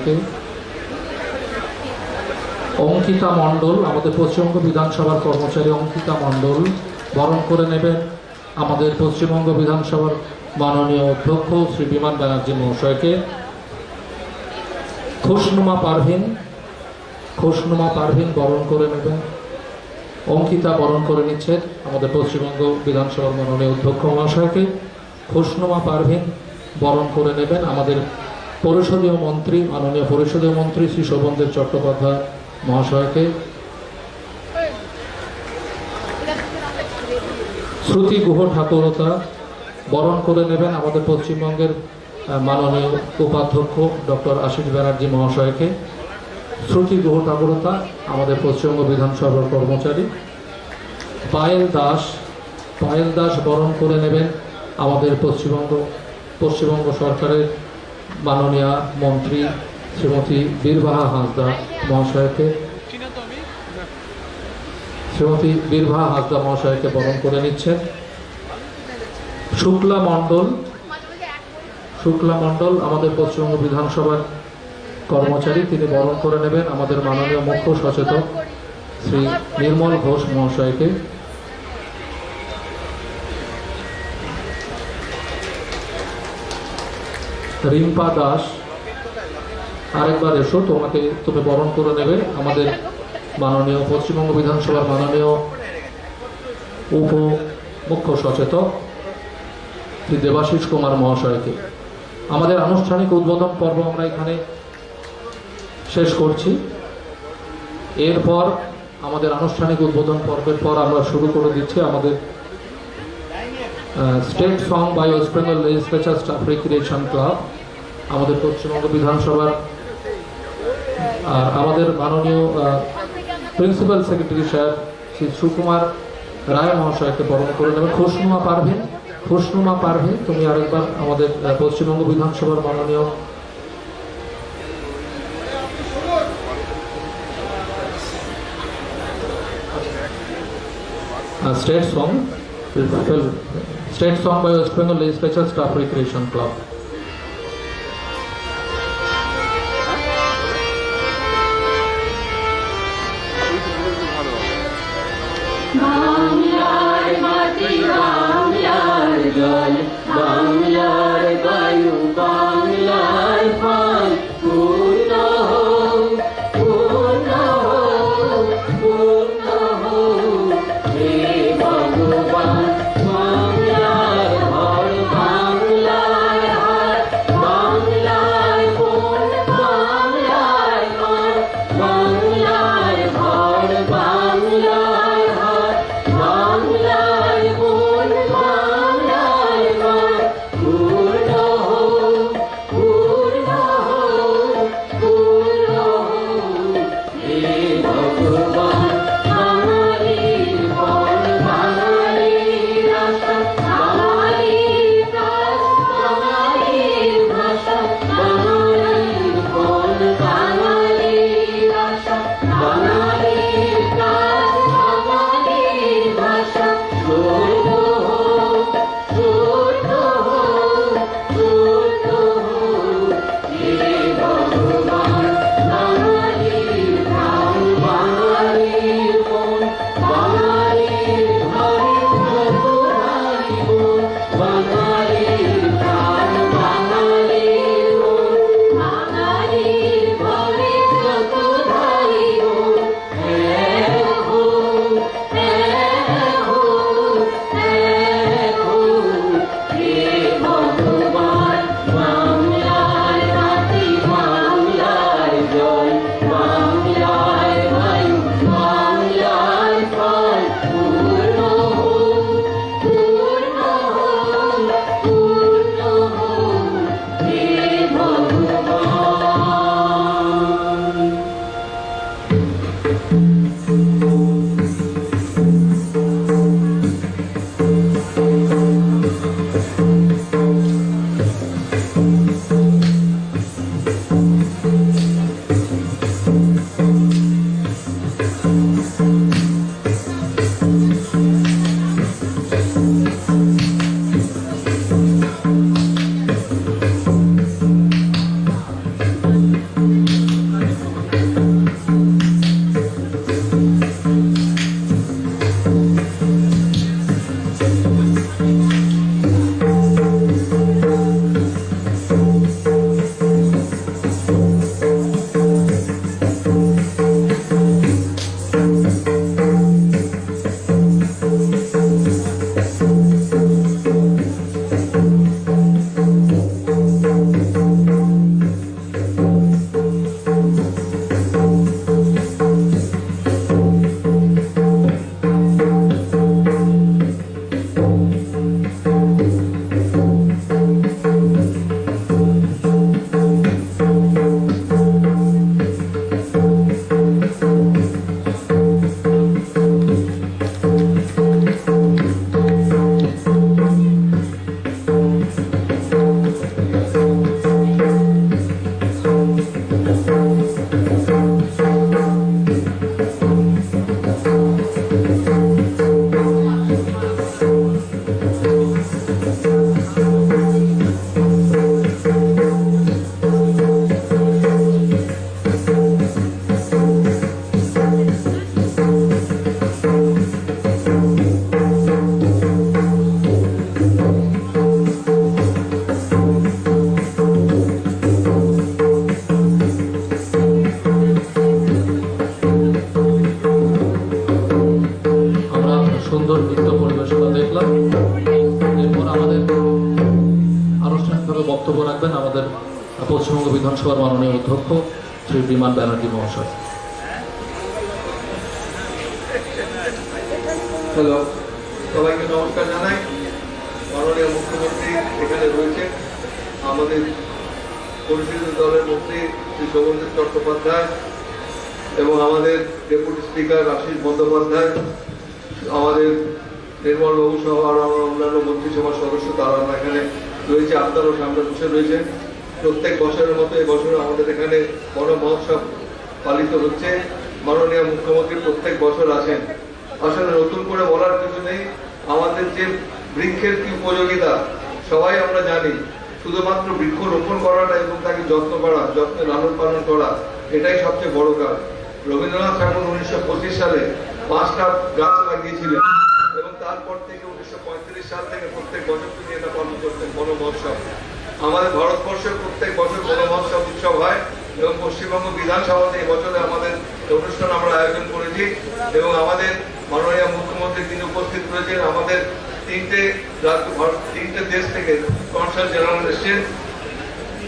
মহাশয়কে। অঙ্কিতা মণ্ডল, আমাদের পশ্চিমবঙ্গ বিধানসভার কর্মচারী অঙ্কিতা মণ্ডল বরণ করে নেবেন আমাদের পশ্চিমবঙ্গ বিধানসভার মাননীয় অধ্যক্ষ শ্রী বিমান ব্যানার্জি মহাশয়কে। খুশনুমা পারভিন বরণ করে নেবেন। অঙ্কিতা বরণ করে নিচ্ছেন আমাদের পশ্চিমবঙ্গ বিধানসভার মাননীয় অধ্যক্ষ মহাশয়কে। খুশনুমা পারভিন বরণ করে নেবেন আমাদের পরিষদীয় মন্ত্রী, মাননীয় পরিষদীয় মন্ত্রী শ্রী শোভনদেব চট্টোপাধ্যায় মহাশয়কে। শ্রুতি গুহ ঠাকুরতা বরণ করে নেবেন আমাদের পশ্চিমবঙ্গের মাননীয় উপাধ্যক্ষ ডক্টর আশিস ব্যানার্জি মহাশয়কে। শ্রুতি গুহ ঠাকুরতা আমাদের পশ্চিমবঙ্গ বিধানসভার কর্মচারী। পায়েল দাস বরণ করে নেবেন আমাদের পশ্চিমবঙ্গ সরকারের মাননীয় মন্ত্রী শ্রীমতী বীরবাহা হাঁসদা মহাশয়কে। শ্রীমতী বীরবাহা হাঁসদা মহাশয়কে বরণ করে নিচ্ছেন। শুক্লা মণ্ডল আমাদের পশ্চিমবঙ্গ বিধানসভার কর্মচারী, তিনি বরণ করে নেবেন আমাদের মাননীয় মুখ্য সচেতক শ্রী নির্মল ঘোষ মহাশয়কে। রিম্পা দাস, আরেকবার এসো, তুমি বরণ করে নেবে আমাদের মাননীয় পশ্চিমবঙ্গ বিধানসভার মাননীয় উপ মুখ্য সচেতক শ্রী দেবাশিস কুমার মহাশয়কে। আমাদের আনুষ্ঠানিক উদ্বোধন পর্ব আমরা এখানে শেষ করছি। এরপর আমাদের আনুষ্ঠানিক উদ্বোধন পর্বের পর আমরা শুরু করে দিচ্ছি আমাদের state song by West Bengal legislature staff recreation club, আমাদের পশ্চিমবঙ্গ বিধানসভার আর আমাদের মাননীয় প্রিন্সিপাল সেক্রেটারি সাহেব শ্রী সুকুমার রায় মহাশয়কে বরণ করে নেবেন। খুশনুমা পারভিন তুমি আরেকবার আমাদের পশ্চিমবঙ্গ বিধানসভার মাননীয় state song by West Bengal legislature staff recreation club. বাংলার মাটি, বাংলার জল, বাংলার বায়ু, বাংলার ফল পূর্ণ হোক, পূর্ণ হোক, পূর্ণ হোক হে ভগবান। বাংলার ঘর, বাংলার হাট, বাংলার কোন, বাংলার মাঠ, বাংলার ঘর, বাংলার হাট, বাংলার কোন, বাংলার মাঠ পূর্ণ হোক, পূর্ণ হোক, পূর্ণ হোক হে ভগবান। বাঙালির ফল, বাঙালির আশা, বাঙালির কাজ, বাঙালির ভাষা, বাঙালির ফল, বাঙালির আশা, বাঙালির কাজ, বাঙালির ভাষা স্বর্গ হোক, স্বর্গ হোক, স্বর্গ হোক হে ভগবান। বাঙালির প্রাণ, বাঙালির মন, বাঙালির ঘরে যত ভাই বোন, বাঙালির প্রাণ, বাঙালির মন, বাঙালির ঘরে যত ভাই বোন এক হোক, এক হোক, এক হোক হে ভগবান। বাংলার মাটি, বাংলার জল, বাংলার বায়ু, বাংলার ফল পূর্ণ হোক, পূর্ণ হোক, বক্তব্য রাখবেন আমাদের পশ্চিমবঙ্গ বিধানসভার মাননীয় অধ্যক্ষ শ্রী বিমান ব্যানার্জি মহাশয়। হ্যালো, সবাইকে নমস্কার জানাই। মাননীয় মুখ্যমন্ত্রী এখানে রয়েছেন, আমাদের পরিচিত দলের মন্ত্রী শ্রী শোভনদেব চট্টোপাধ্যায় এবং আমাদের ডেপুটি স্পিকার আশিস বন্দ্যোপাধ্যায়, আমাদের নির্মল বাবু সহ আরো অন্যান্য মন্ত্রিসভার সদস্য তারা এখানে রয়েছে, আপনারও সামনে বসে রয়েছেন। প্রত্যেক বছরের মতো এবছর আমাদের এখানে বন মহোৎসব পালিত হচ্ছে। মাননীয় মুখ্যমন্ত্রী প্রত্যেক বছর আসেন। আসলে নতুন করে বলার কিছু নেই। আমাদের যে বৃক্ষের কি উপযোগিতা সবাই আমরা জানি। শুধুমাত্র বৃক্ষ রোপণ করাটা এবং তাকে যত্ন করা, যত্নে লালন পালন করা, এটাই সবচেয়ে বড় কাজ। রবীন্দ্রনাথ ঠাকুর 1925 সালে 5টা গাছ লাগিয়েছিলেন এবং তারপর থেকে 1935 সাল থেকে প্রত্যেক বছর তিনি এটা পালন করতেন বন মহোৎসব। আমাদের ভারতবর্ষের প্রত্যেক বছর বন মহোৎসব উৎসব হয় এবং পশ্চিমবঙ্গ বিধানসভাতে এই বছরে আমাদের অনুষ্ঠান আমরা আয়োজন করেছি এবং আমাদের মাননীয় মুখ্যমন্ত্রী তিনি উপস্থিত রয়েছেন। আমাদের তিনটে দেশ থেকে কনসাল জেনারেল এসছেন।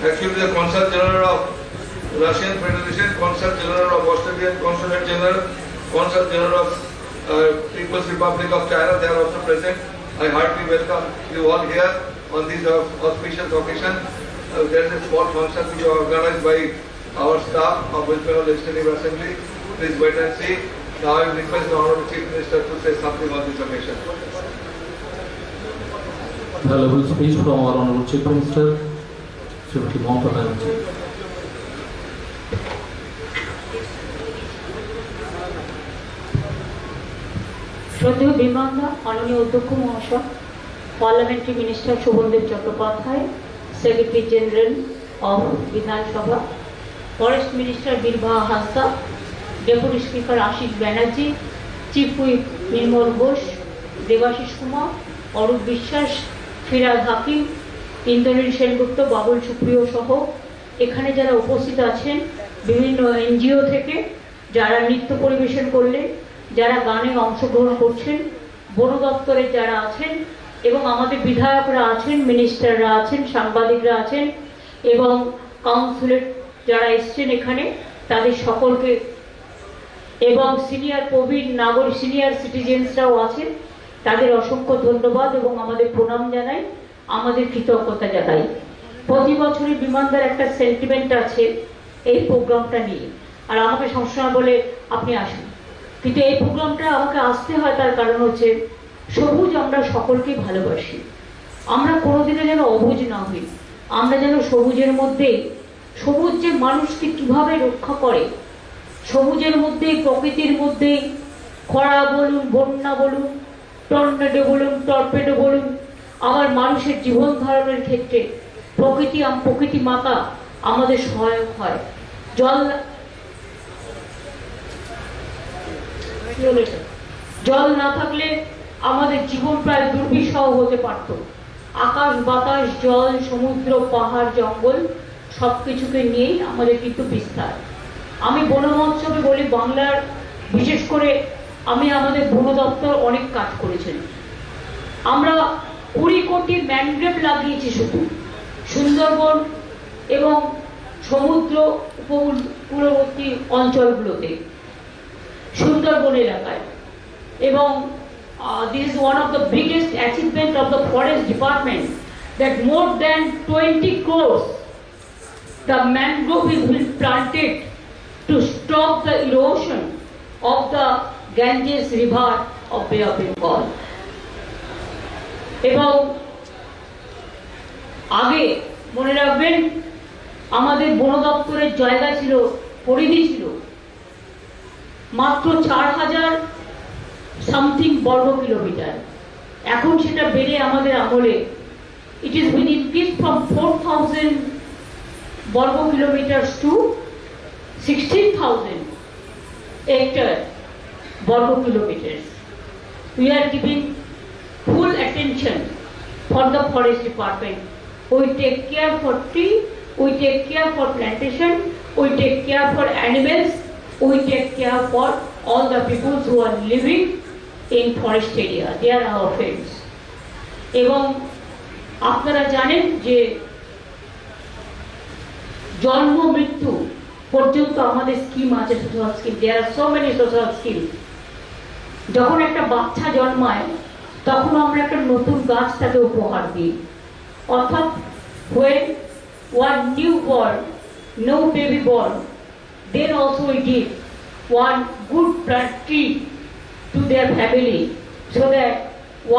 Actually the consul general of Russian federation, consul general of Australian consulate general, consul general of People's Republic of China, they are also present. I heartily welcome you all here on this auspicious occasion. There is a small function which is organized by our staff of West Bengal Legislative Assembly. Please wait and see. Now I request the Honorable Chief Minister to say something on this occasion. Valuable speech from our Honorable Chief Minister, Srimati Mamata Banerjee. শ্রদ্ধেয় বিমানদা, মাননীয় অধ্যক্ষ মহাশয়, parliamentary minister Sovandeb Chattopadhyay, secretary general of Vidhansabha, forest minister Birbaha Hansda, deputy speaker Ashis Banerjee, chief whip Nirmal Ghosh, Debashis Kumar, Arup Biswas, Firhad হাকিম, ইন্দ্রনীল সেনগুপ্ত, বাবুল সুপ্রিয় সহ এখানে যারা উপস্থিত আছেন, বিভিন্ন এনজিও থেকে যারা নৃত্য পরিবেশন করলেন, যারা গানে অংশগ্রহণ করছেন, বন দপ্তরের যারা আছেন এবং আমাদের বিধায়করা আছেন, মিনিস্টাররা আছেন, সাংবাদিকরা আছেন এবং কাউন্সিলর যারা এসছেন এখানে, তাদের সকলকে এবং সিনিয়র প্রবীণ নাগরিক সিনিয়র সিটিজেন্সরাও আছেন, তাদের অসংখ্য ধন্যবাদ এবং আমাদের প্রণাম জানাই, আমাদের কৃতজ্ঞতা জানাই। প্রতি বছরই বিমানদার একটা সেন্টিমেন্ট আছে এই প্রোগ্রামটা নিয়ে, আর আমাকে সবসময় বলে আপনি আসুন, কিন্তু এই প্রোগ্রামটা আমাকে আসতে হয় তার কারণ হচ্ছে সবুজ আমরা সকলকেই ভালোবাসি। আমরা কোনোদিনও যেন অবুঝ না হই, আমরা যেন সবুজের মধ্যে, সবুজ যে মানুষকে কিভাবে রক্ষা করে, সবুজের মধ্যে প্রকৃতির মধ্যে খরা বলুন, বন্যা বলুন, টর্নেডো বলুন, টর্পেডো বলুন, আবার মানুষের জীবন ধারণের ক্ষেত্রে প্রকৃতি মাতা আমাদের সহায়ক হয়। জল না থাকলে আমাদের জীবন প্রায় দুর্বিষহ হতে পারত। আকাশ বাতাস জল সমুদ্র পাহাড় জঙ্গল সবকিছুকে নিয়েই আমাদের কিন্তু বিস্তার। আমি বন মহোৎসবে বলি, বাংলার বিশেষ করে আমি আমাদের বন দপ্তর অনেক কাজ করেছেন। আমরা 20 কোটি ম্যানগ্রোভ লাগিয়েছি শুধু সুন্দরবন এবং সমুদ্র উপকূলবর্তী অঞ্চলগুলোতে, সুন্দরবন এলাকায়। এবং this is one of the biggest achievement of the forest department, that more than 20 crores the mangrove is been planted to stop the erosion of the Ganges river of Bay of Bengal. এবং আগে মনে রাখবেন আমাদের বন দপ্তরের জায়গা ছিল, পরিধি ছিল মাত্র 4000 সামথিং বর্গ কিলোমিটার। এখন সেটা বেড়ে আমাদের আমলে it is been increased from 4000 বর্গ কিলোমিটার to 16,000 hectare বর্গ kilometre. We are giving full attention for the forest department. We take care for tree, we take care for plantation, we take care for animals, we take care for all the people who are living in forest area. They are our friends. এবং আপনারা জানেন যে জন্ম মৃত্যু পর্যন্ত আমাদের scheme আছে, social scheme. দেয়ার আর so many social scheme. যখন একটা বাচ্চা জন্মায় তখন আমরা একটা নতুন গাছ তাকে উপহার দিই, অর্থাৎ when one newborn, no baby born, then also we give one good plant tree to their family, so that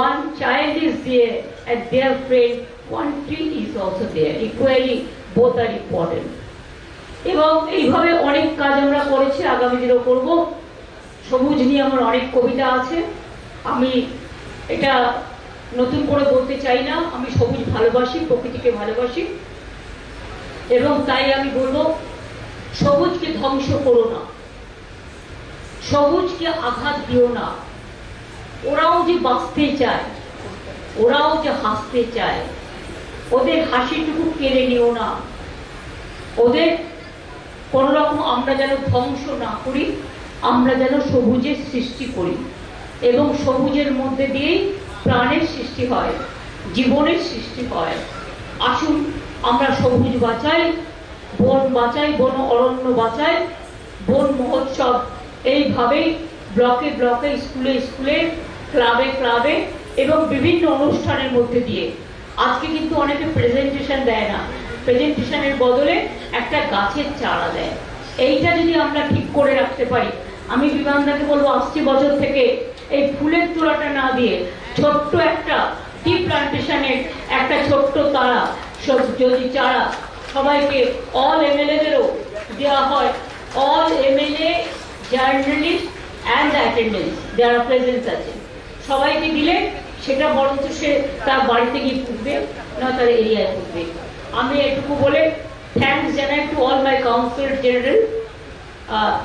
one child is there and their friend, one tree is also there. Equally, both are important. এবং এইভাবে অনেক কাজ আমরা করেছি, আগামী দিনেও করব। সবুজ নিয়ে আমার অনেক কবিতা আছে, আমি এটা নতুন করে বলতে চাই না। আমি সবুজ ভালোবাসি, প্রকৃতিকে ভালোবাসি, এবং তাই আমি বলবো সবুজকে ধ্বংস করো না, সবুজকে আঘাত দিও না। ওরাও যে বাঁচতে চায়, ওরাও যে হাসতে চায়, ওদের হাসিটুকু কেড়ে নিও না। ওদের কোন রকম আমরা যেন ধ্বংস না করি, আমরা যেন সবুজের সৃষ্টি করি, এবং সবুজের মধ্যে দিয়েই প্রাণের সৃষ্টি হয়, জীবনের সৃষ্টি হয়। আসুন আমরা সবুজ বাঁচাই, বন বাঁচাই, বন অরণ্য বাঁচাই। বন মহোৎসব এইভাবেই ব্লকে ব্লকে, স্কুলে স্কুলে, ক্লাবে ক্লাবে এবং বিভিন্ন অনুষ্ঠানের মধ্যে দিয়ে। আজকে কিন্তু অনেকে প্রেজেন্টেশন দেয় না, প্রেজেন্টেশনের বদলে একটা গাছের চারা দেয়। এইটা যদি আমরা ঠিক করে রাখতে পারি, আমি বিমানদাকে বলবো আসছে বছর থেকে এই ফুলের তোড়াটা না দিয়ে ছোট্ট একটা টি প্লান্টেশনের একটা ছোট্ট তারা যদি চারা সবাইকে, অল এমএলএদেরও দেওয়া হয়, all MLA, journalist and attendance যারা প্রেজেন্স আছে, সবাইকে দিলে সেটা বরঞ্চ সে তার বাড়িতে গিয়ে পুঁতবে, না তার এরিয়ায় পুঁতবে। আমি এটুকু বলে থ্যাঙ্কস জানাই to all my councillor general.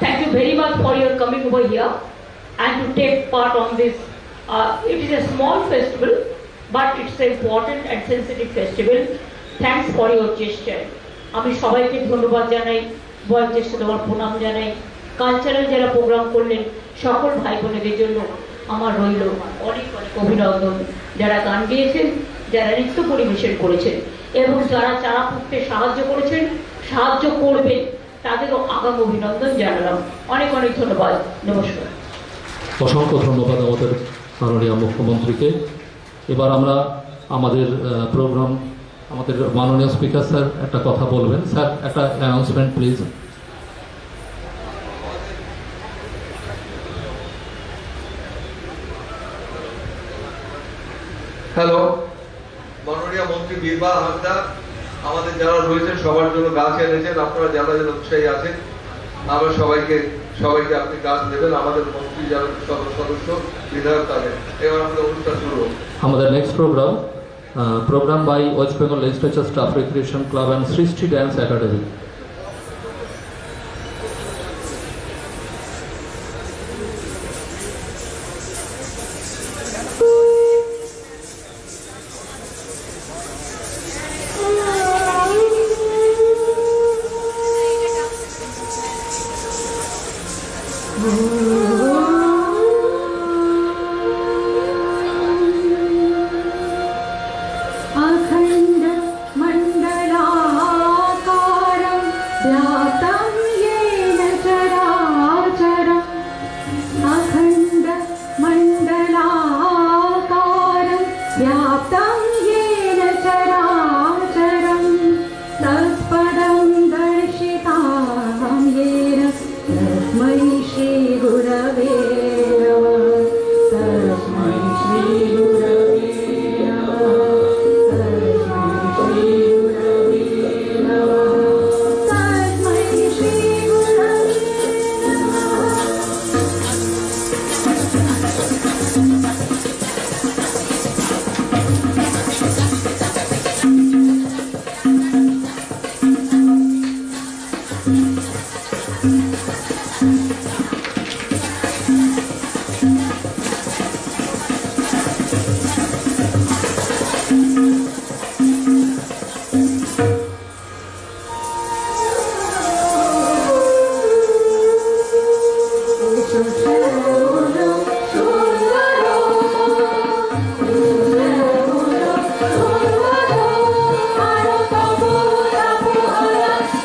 Thank you very much for your coming over here and to take part on this. It is a small festival, but it's an important and sensitive festival. Thanks for your gesture. আমি সবাইকে ধন্যবাদ জানাই, বয়োজ্যেষ্ঠ তোমার প্রণাম জানাই। Cultural যারা programme করলেন সকল ভাই বোনেদের জন্য আমার রইল অনেক অনেক অভিনন্দন। যারা গান গেয়েছেন, যারা নৃত্য পরিবেশন করেছেন এবং যারা চারা পুঁততে সাহায্য করেছেন, সাহায্য করবেন, তাদেরও আগাম অভিনন্দন জানালাম। অনেক অনেক ধন্যবাদ, নমস্কার। অসংখ্য ধন্যবাদ আমাদের মাননীয় মুখ্যমন্ত্রীকে। এবার আমরা আমাদের প্রোগ্রাম, আমাদের মাননীয় স্পিকার স্যার একটা কথা বলবেন। স্যার একটা অ্যানাউন্সমেন্ট প্লিজ। হ্যালো, মাননীয় মন্ত্রী বীরবা হাসদা আমাদের যারা রয়েছেন সবার জন্য গাছ এনেছেন। আপনারা যারা যারা উৎসাহী আছেন, আমরা সবাইকে আপনি গাছ দেবেন। আমাদের মন্ত্রী যারা সদস্য, বিধায়ক, তাদের এবার আমাদের অনুষ্ঠান শুরু হোক। আমাদের next program by West Bengal Legislature Staff Recreation Club and Srishti Dance Academy. अखंड मंडलाकारं व्याप्तं येन चराचरम्, अखंड मंडलाकारं व्याप्तं येन चराचरम्, तत्पदं दर्शितां येन तस्मै श्री गुरवे नमः, तस्मै श्री गुरवे नमः, तस्मै श्री गुरवे नमः, तस्मै श्री गुरवे नमः।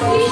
Thank you.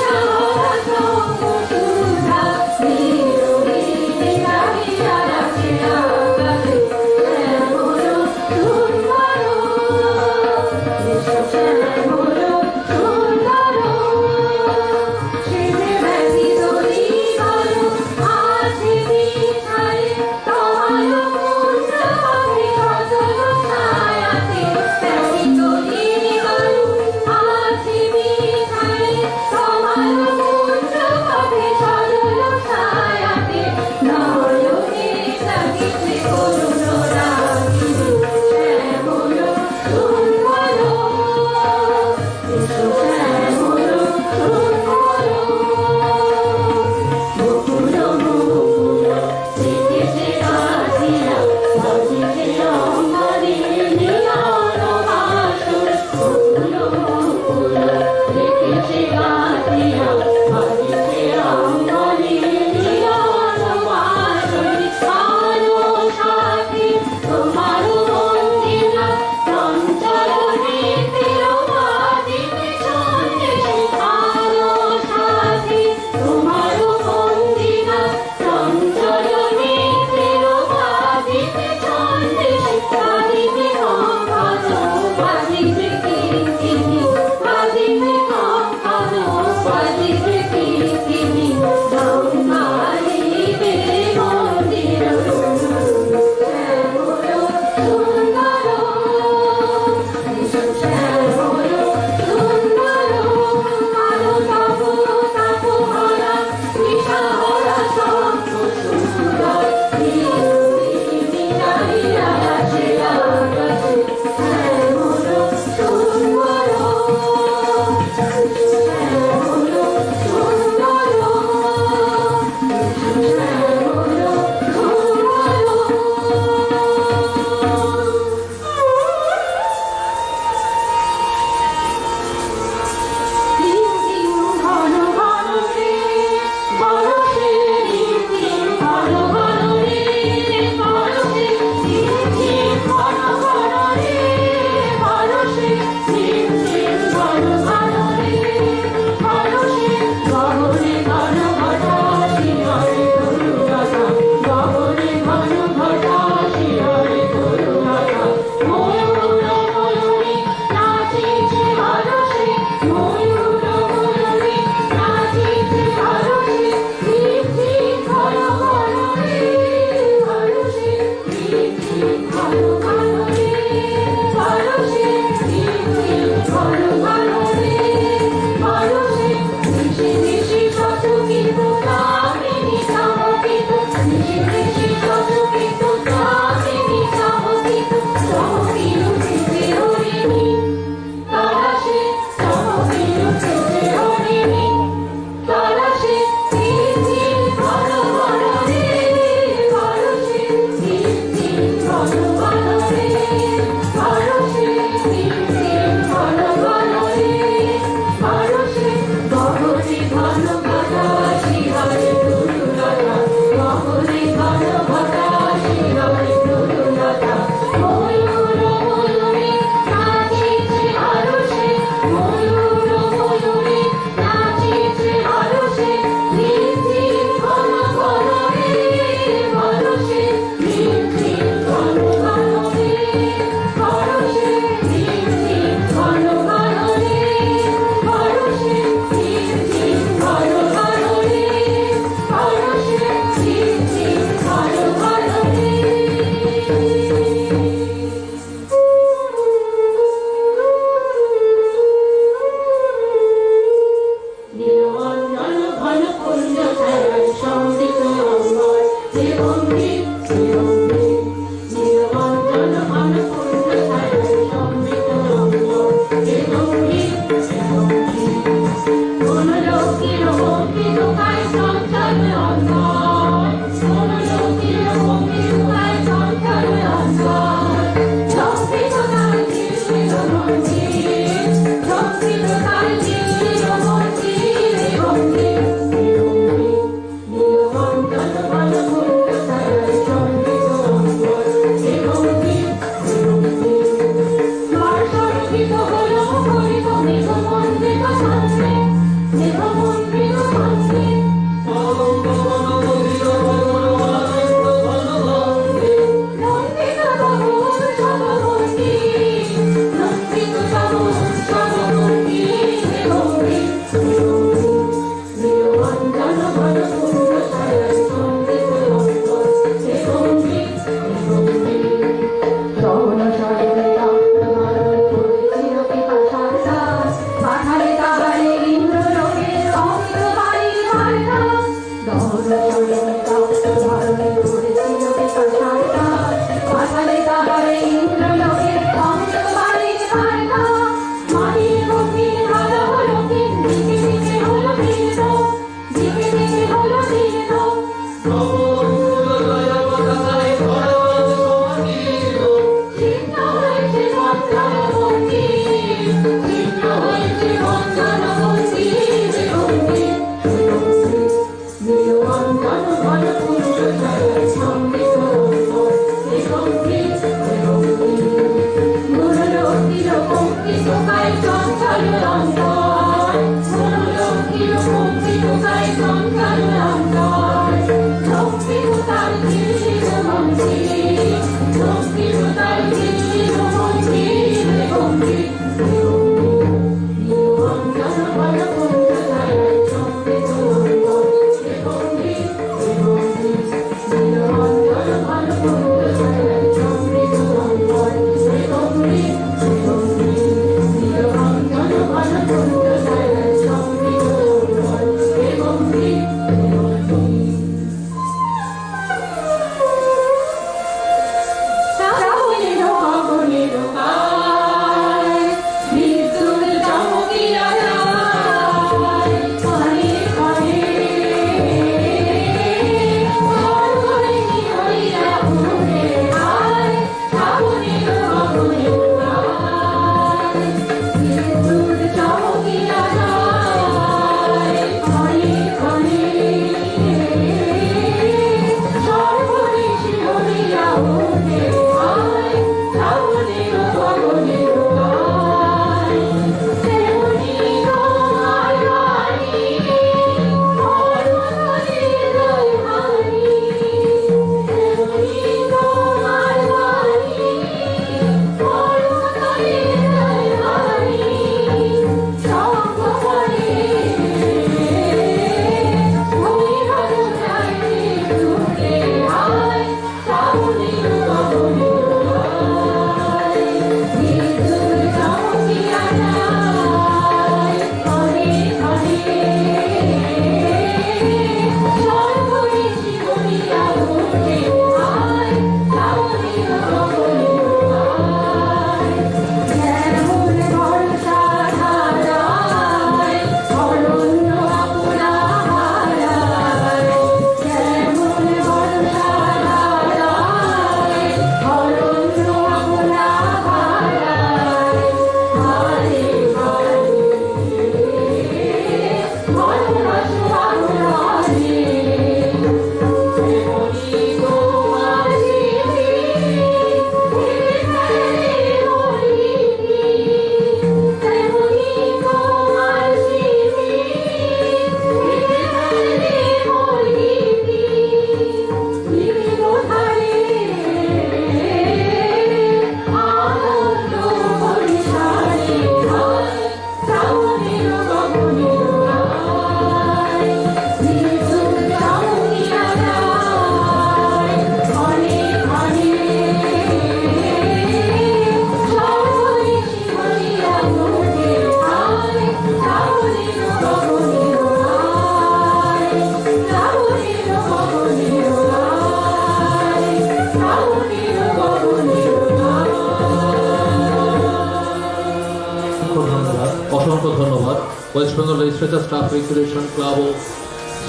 অসংখ্য ধন্যবাদ West Bengal legislature staff recreation club ও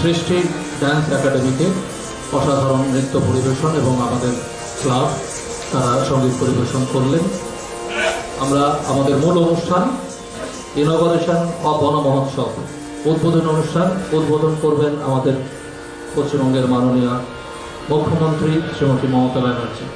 সৃষ্টি ডান্স একাডেমিকে অসাধারণ নৃত্য পরিবেশন এবং আমাদের ক্লাব তারা সঙ্গীত পরিবেশন করলেন। আমরা আমাদের মূল অনুষ্ঠান ইনোভেশন অফ বন মহোৎসব উদ্বোধন করবেন আমাদের পশ্চিমবঙ্গের মাননীয় মুখ্যমন্ত্রী শ্রীমতী মমতা ব্যানার্জি।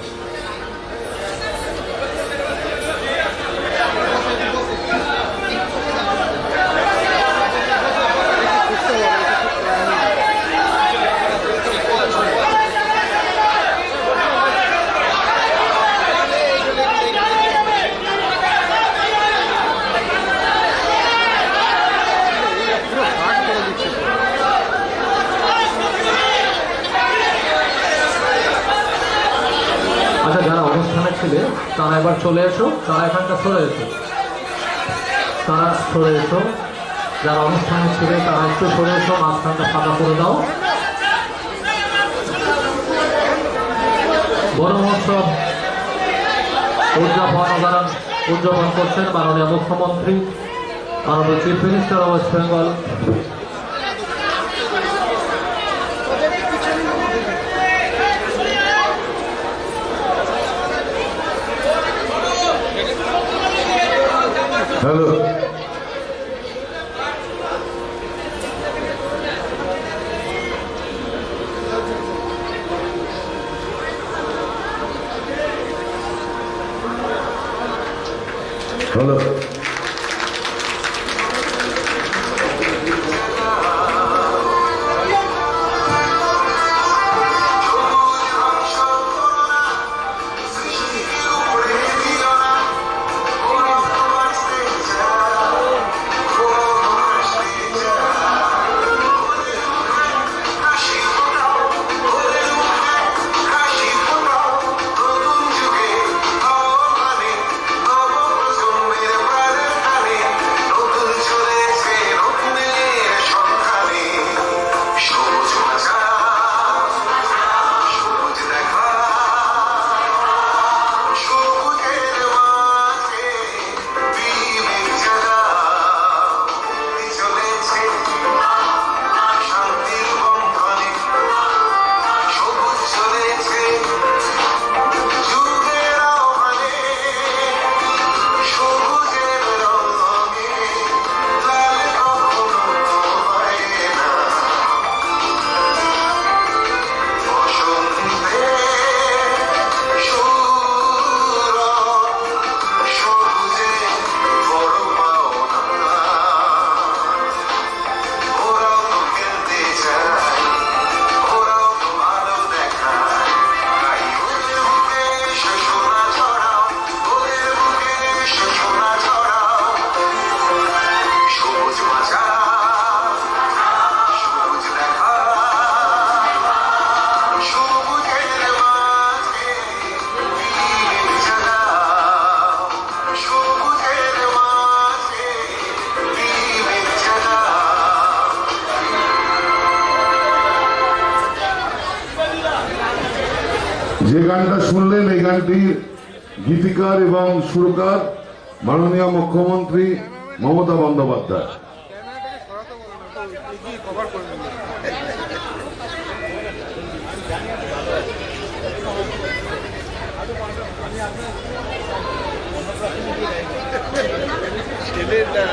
আচ্ছা, যারা অনুষ্ঠানে ছিলে তারা এবার চলে এসো, তারা এখানটা সরে এসো, যারা অনুষ্ঠানে ছিলে তারা একটু সরে এসো, মাঝখানটা ফাঁকা করে দাও। বন মহোৎসব উদযাপন করছেন মাননীয় মুখ্যমন্ত্রী, মাননীয় chief minister of West Bengal. Hello, hello, যে গানটা শুনলেন এই গানটির গীতিকার এবং সুরকার মাননীয় মুখ্যমন্ত্রী মমতা বন্দ্যোপাধ্যায়। ছেলেটা